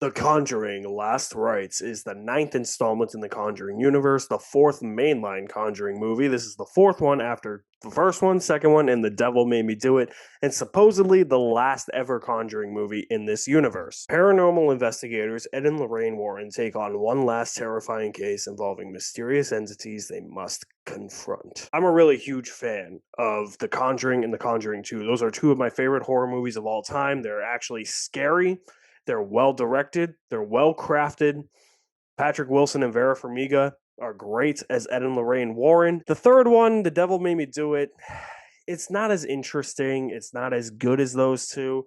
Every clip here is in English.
The Conjuring Last Rites is the ninth installment in the Conjuring universe, the fourth mainline Conjuring movie. This is the fourth one after the first one, second one, and The Devil Made Me Do It, and supposedly the last ever Conjuring movie in this universe. Paranormal investigators Ed and Lorraine Warren take on one last terrifying case involving mysterious entities they must confront. I'm a really huge fan of The Conjuring and The Conjuring 2. Those are two of my favorite horror movies of all time. They're actually scary. They're well directed. They're well crafted. Patrick Wilson and Vera Farmiga are great as Ed and Lorraine Warren. The third one, The Devil Made Me Do It, it's not as interesting. It's not as good as those two.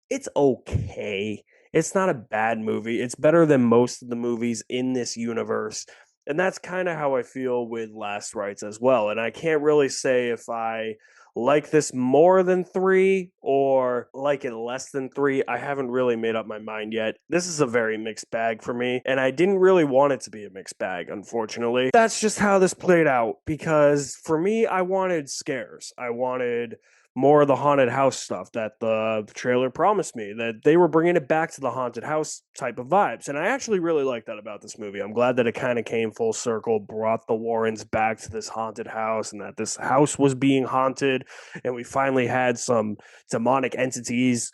It's okay. It's not a bad movie. It's better than most of the movies in this universe. And that's kind of how I feel with Last Rites as well. And I can't really say if I like this more than three or like it less than three. I haven't really made up my mind yet. This is a very mixed bag for me, and I didn't really want it to be a mixed bag, unfortunately. That's just how this played out, because for me, I wanted scares. I wanted more of the haunted house stuff that the trailer promised me, that they were bringing it back to the haunted house type of vibes. And I actually really like that about this movie. I'm glad that it kind of came full circle, brought the Warrens back to this haunted house, and that this house was being haunted. And we finally had some demonic entities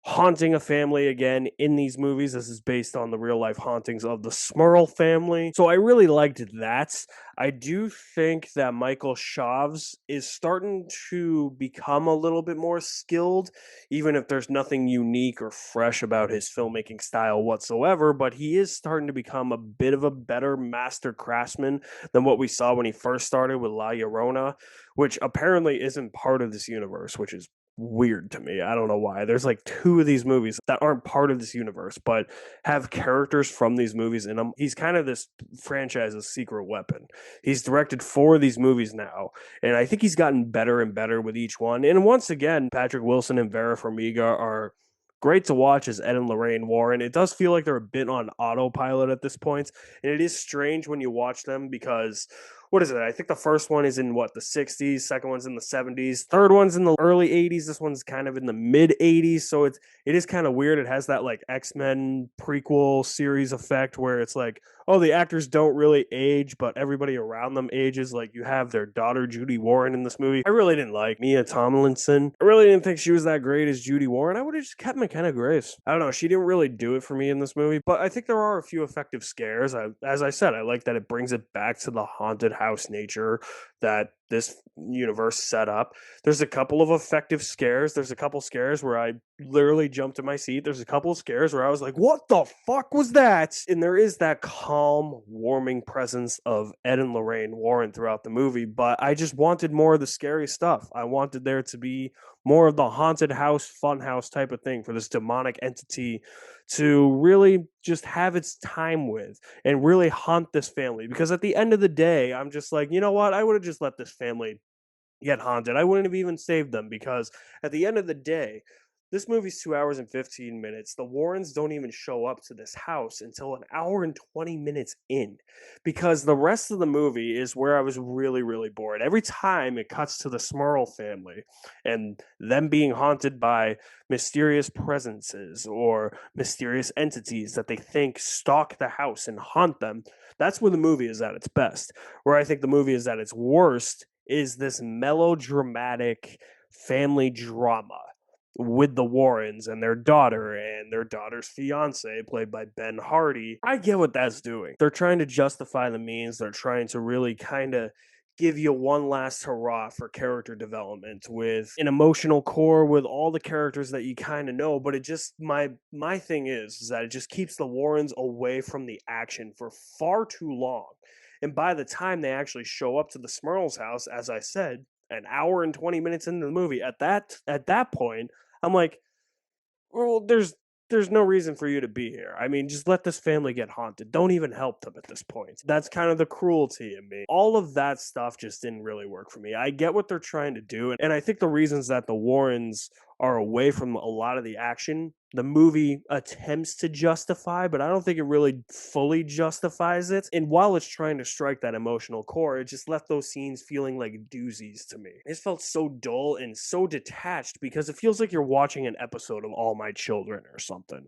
haunting a family again in these movies. This is based on the real life hauntings of the Smurl family. So I really liked that. I do think that Michael Chaves is starting to become a little bit more skilled, even if there's nothing unique or fresh about his filmmaking style whatsoever, but he is starting to become a bit of a better master craftsman than what we saw when he first started with La Llorona, which apparently isn't part of this universe, which is weird to me. I don't know why. There's like two of these movies that aren't part of this universe, but have characters from these movies in them. He's kind of this franchise's secret weapon. He's directed four of these movies now, and I think he's gotten better and better with each one. And once again, Patrick Wilson and Vera Farmiga are great to watch as Ed and Lorraine Warren. It does feel like they're a bit on autopilot at this point, and it is strange when you watch them because what is it? I think the first one is in the 60s, second one's in the 70s, third one's in the early 80s, this one's kind of in the mid 80s, so it is kind of weird. It has that like X-Men prequel series effect where it's like, oh, the actors don't really age, but everybody around them ages. Like you have their daughter Judy Warren in this movie. I really didn't like Mia Tomlinson. I really didn't think she was that great as Judy Warren. I would have just kept McKenna Grace. I don't know. She didn't really do it for me in this movie, but I think there are a few effective scares. As I said, I like that it brings it back to the haunted house nature that this universe set up. There's a couple of effective scares. There's a couple scares where I literally jumped in my seat. There's a couple of scares where I was like, what the fuck was that? And there is that calm, warming presence of Ed and Lorraine Warren throughout the movie, but I just wanted more of the scary stuff. I wanted there to be more of the haunted house, fun house type of thing for this demonic entity to really just have its time with and really haunt this family. Because at the end of the day, I'm just like, you know what? I would have just let this family get haunted. I wouldn't have even saved them, because at the end of the day, this movie's 2 hours and 15 minutes. The Warrens don't even show up to this house until an hour and 20 minutes in, because the rest of the movie is where I was really, really bored. Every time it cuts to the Smurl family and them being haunted by mysterious presences or mysterious entities that they think stalk the house and haunt them, that's where the movie is at its best. Where I think the movie is at its worst is this melodramatic family drama with the Warrens and their daughter's fiance, played by Ben Hardy. I get what that's doing. They're trying to justify the means. They're trying to really kind of give you one last hurrah for character development with an emotional core with all the characters that you kind of know. But it just, my thing is that it just keeps the Warrens away from the action for far too long. And by the time they actually show up to the Smurl's house, as I said, an hour and 20 minutes into the movie, at that point, I'm like, well, there's no reason for you to be here. I mean, just let this family get haunted. Don't even help them at this point. That's kind of the cruelty in me. All of that stuff just didn't really work for me. I get what they're trying to do, and I think the reasons that the Warrens are away from a lot of the action, the movie attempts to justify, but I don't think it really fully justifies it. And while it's trying to strike that emotional core, it just left those scenes feeling like doozies to me. It felt so dull and so detached, because it feels like you're watching an episode of All My Children or something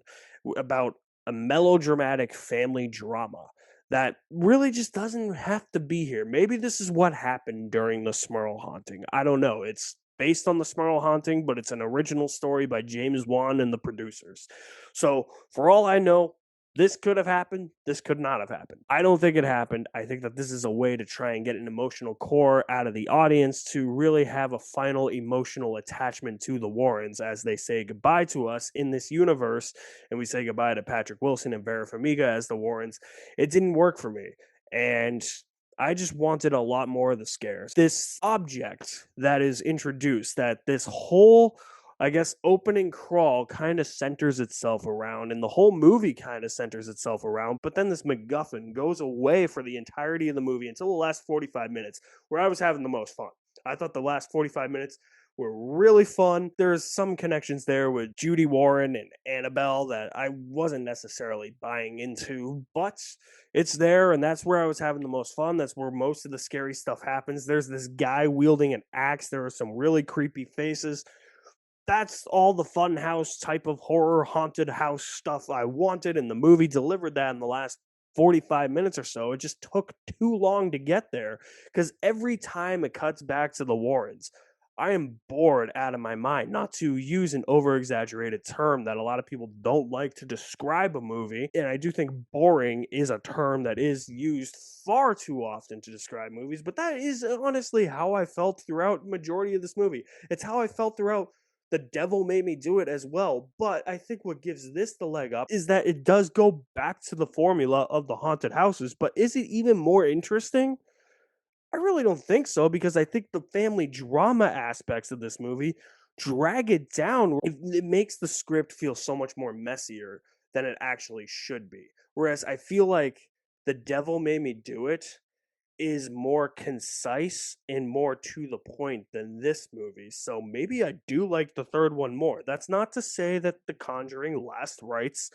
about a melodramatic family drama that really just doesn't have to be here. Maybe this is what happened during the Smurl haunting. I don't know. It's based on the Smurl haunting, but it's an original story by James Wan and the producers. So, for all I know, this could have happened. This could not have happened. I don't think it happened. I think that this is a way to try and get an emotional core out of the audience to really have a final emotional attachment to the Warrens as they say goodbye to us in this universe. And we say goodbye to Patrick Wilson and Vera Farmiga as the Warrens. It didn't work for me. And I just wanted a lot more of the scares. This object that is introduced, that this whole, I guess, opening crawl kind of centers itself around, and the whole movie kind of centers itself around. But then this MacGuffin goes away for the entirety of the movie until the last 45 minutes, where I was having the most fun. I thought the last 45 minutes were really fun. There's some connections there with Judy Warren and Annabelle that I wasn't necessarily buying into, but it's there, and that's where I was having the most fun. That's where most of the scary stuff happens. There's this guy wielding an axe. There are some really creepy faces. That's all the fun house type of horror haunted house stuff I wanted, and the movie delivered that in the last 45 minutes or so. It just took too long to get there because every time it cuts back to the Warrens, I am bored out of my mind. Not to use an over exaggerated term that a lot of people don't like to describe a movie, and I do think boring is a term that is used far too often to describe movies, but that is honestly how I felt throughout majority of this movie. It's how I felt throughout The Devil Made Me Do It as well. But I think what gives this the leg up is that it does go back to the formula of the haunted houses. But is it even more interesting? I really don't think so, because I think the family drama aspects of this movie drag it down. It makes the script feel so much more messier than it actually should be. Whereas I feel like The Devil Made Me Do It is more concise and more to the point than this movie. So maybe I do like the third one more. That's not to say that The Conjuring Last Rites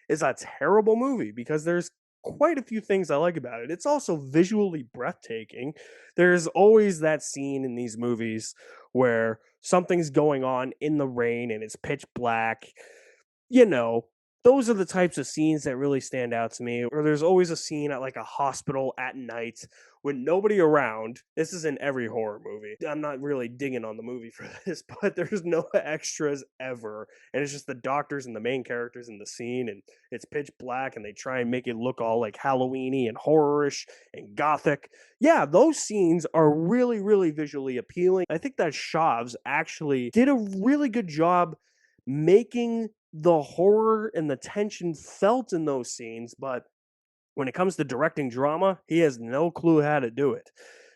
is a terrible movie, because there's quite a few things I like about it. It's also visually breathtaking. There's always that scene in these movies where something's going on in the rain and it's pitch black. You know, those are the types of scenes that really stand out to me. Or there's always a scene at like a hospital at night with nobody around. This is in every horror movie. I'm not really digging on the movie for this, but there's no extras ever. And it's just the doctors and the main characters in the scene, and it's pitch black, and they try and make it look all like Halloween-y and horror-ish and gothic. Yeah, those scenes are really, really visually appealing. I think that Shavs actually did a really good job making the horror and the tension felt in those scenes, but when it comes to directing drama, he has no clue how to do it,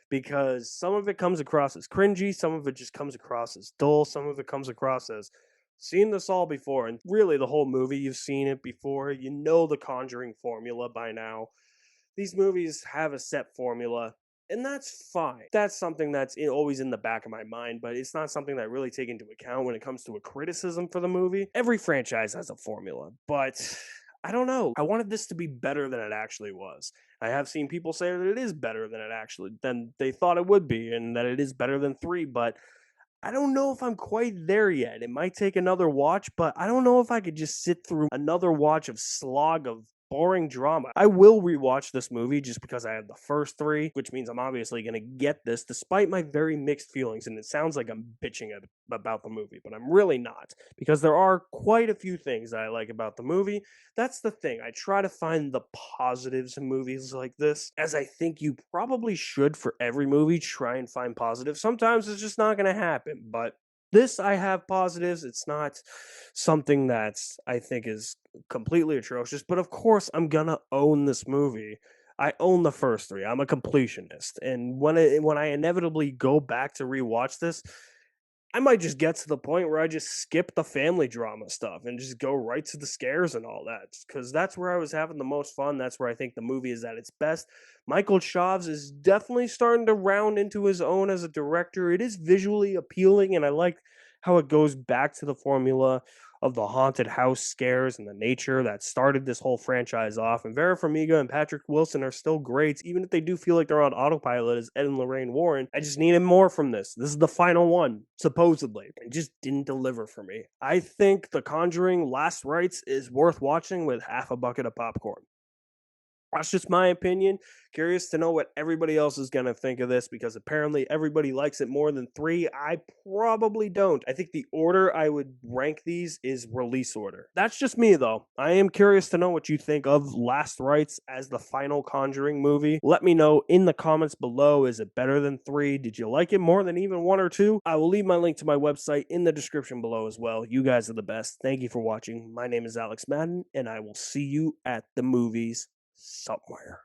because some of it comes across as cringy, some of it just comes across as dull, some of it comes across as seen this all before. And really, the whole movie, you've seen it before. You know the Conjuring formula by now. These movies have a set formula, and that's fine. That's something that's always in the back of my mind, but it's not something that I really take into account when it comes to a criticism for the movie. Every franchise has a formula, but I don't know. I wanted this to be better than it actually was. I have seen people say that it is better than they thought it would be, and that it is better than 3, but I don't know if I'm quite there yet. It might take another watch, but I don't know if I could just sit through another watch of slog of boring drama. I will rewatch this movie just because I have the first 3, which means I'm obviously going to get this despite my very mixed feelings. And it sounds like I'm bitching about the movie, but I'm really not, because there are quite a few things that I like about the movie. That's the thing. I try to find the positives in movies like this, as I think you probably should for every movie. Try and find positives. Sometimes it's just not going to happen, but this, I have positives. It's not something that I think is completely atrocious, but of course I'm gonna own this movie. I own the first 3. I'm a completionist, and when I inevitably go back to rewatch this, I might just get to the point where I just skip the family drama stuff and just go right to the scares and all that, because that's where I was having the most fun. That's where I think the movie is at its best. Michael Shavs is definitely starting to round into his own as a director. It is visually appealing, and I like how it goes back to the formula of the haunted house scares and the nature that started this whole franchise off. And Vera Farmiga and Patrick Wilson are still great, even if they do feel like they're on autopilot as Ed and Lorraine Warren. I just needed more from this. This is the final one, supposedly. It just didn't deliver for me. I think The Conjuring Last Rites is worth watching with half a bucket of popcorn. That's just my opinion. Curious to know what everybody else is going to think of this because apparently everybody likes it more than 3. I probably don't. I think the order I would rank these is release order. That's just me, though. I am curious to know what you think of Last Rites as the final Conjuring movie. Let me know in the comments below. Is it better than 3? Did you like it more than even 1 or 2? I will leave my link to my website in the description below as well. You guys are the best. Thank you for watching. My name is Alex Madden, and I will see you at the movies somewhere.